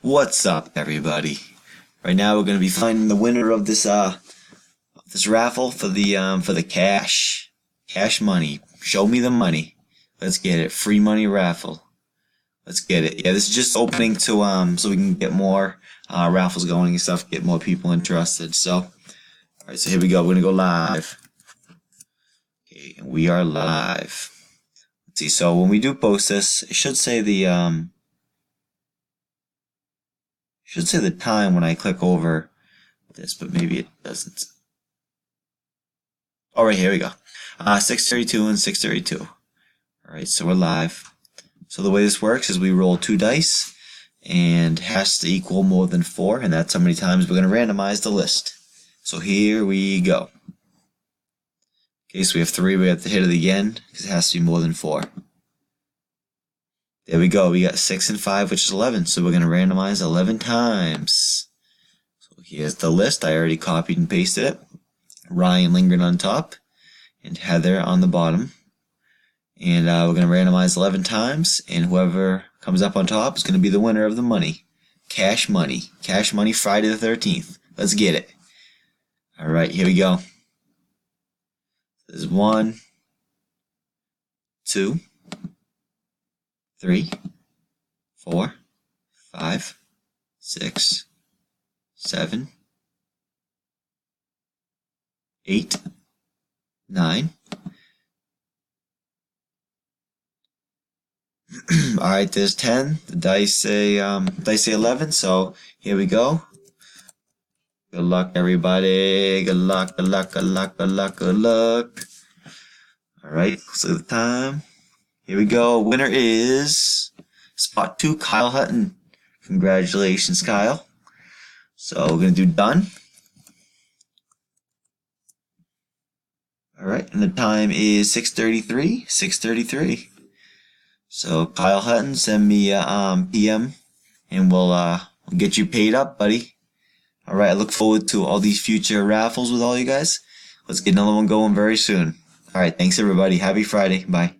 What's up, everybody? Right now we're gonna be finding the winner of this raffle for the cash money. Show me the money. Let's get it. Free money raffle. Let's get it. Yeah, this is just opening to so we can get more raffles going and stuff, get more people interested. So, all right, so here we go. We're gonna go live. Okay, and we are live. Let's see. So when we do post this, it should say the time when I click over this, but maybe it doesn't. All right, here we go. 6:32 and 6:32. All right, so we're live. So the way this works is we roll 2 dice, and it has to equal more than 4, and that's how many times we're going to randomize the list. So here we go. Okay, so we have 3. We have to hit it again because it has to be more than 4. There we go. We got 6 and 5, which is 11. So we're going to randomize 11 times. So here's the list. I already copied and pasted it. Ryan Lindgren on top and Heather on the bottom. And we're going to randomize 11 times. And whoever comes up on top is going to be the winner of the money. Cash money. Cash money Friday the 13th. Let's get it. All right, here we go. There's 1, 2, 3, 4, 5, 6, 7, 8, 9. All right, there's 10. The dice say 11. So here we go. Good luck, everybody. Good luck. Good luck. Good luck. Good luck. Good luck. All right, let's look at the time. Here we go. Winner is spot 2, Kyle Hutton. Congratulations, Kyle. So we're going to do done. All right, and the time is 6:33. 6:33. So Kyle Hutton, send me a PM, and we'll get you paid up, buddy. All right, I look forward to all these future raffles with all you guys. Let's get another one going very soon. All right, thanks everybody. Happy Friday. Bye.